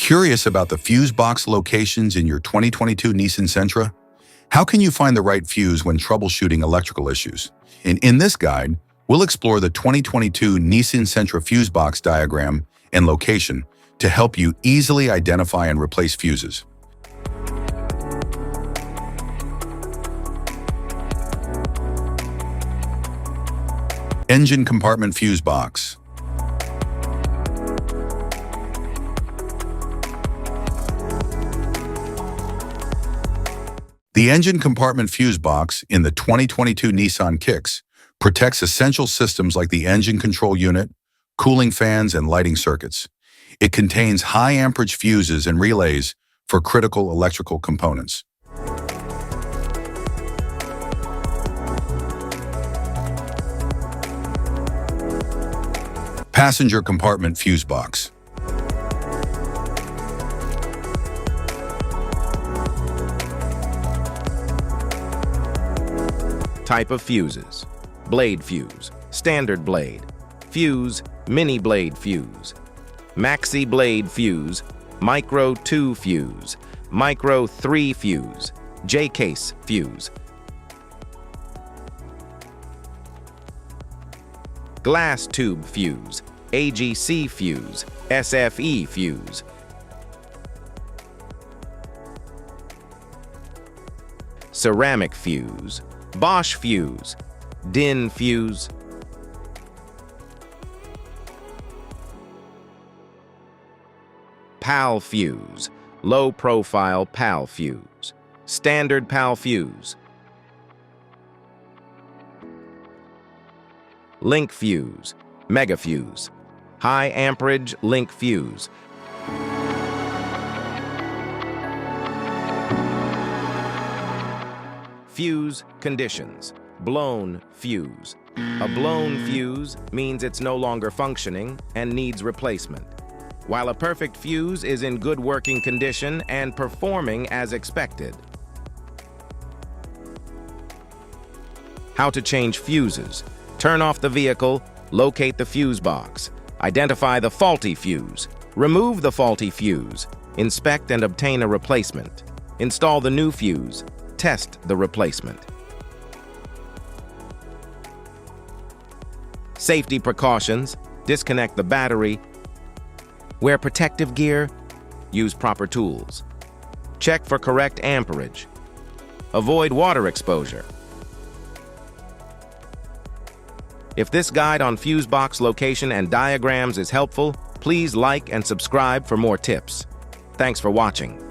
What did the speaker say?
Curious about the fuse box locations in your 2022 Nissan Sentra? How can you find the right fuse when troubleshooting electrical issues? In this guide, we'll explore the 2022 Nissan Sentra fuse box diagram and location to help you easily identify and replace fuses. Engine compartment fuse box. The engine compartment fuse box in the 2022 Nissan Kicks protects essential systems like the engine control unit, cooling fans, and lighting circuits. It contains high amperage fuses and relays for critical electrical components. Passenger compartment fuse box. Type of fuses: blade fuse, standard blade, fuse, mini blade fuse, maxi blade fuse, micro 2 fuse, micro 3 fuse, J-case fuse, glass tube fuse, AGC fuse, SFE fuse, ceramic fuse, Bosch fuse, DIN fuse, PAL fuse, low profile PAL fuse, standard PAL fuse, link fuse, mega fuse, high amperage link fuse, fuse conditions: blown fuse. A blown fuse means it's no longer functioning and needs replacement, while a perfect fuse is in good working condition and performing as expected. How to change fuses: turn off the vehicle, locate the fuse box, identify the faulty fuse, remove the faulty fuse, inspect and obtain a replacement, install the new fuse, test the replacement. Safety precautions: disconnect the battery, wear protective gear, use proper tools, check for correct amperage, avoid water exposure. If this guide on fuse box location and diagrams is helpful, please like and subscribe for more tips. Thanks for watching.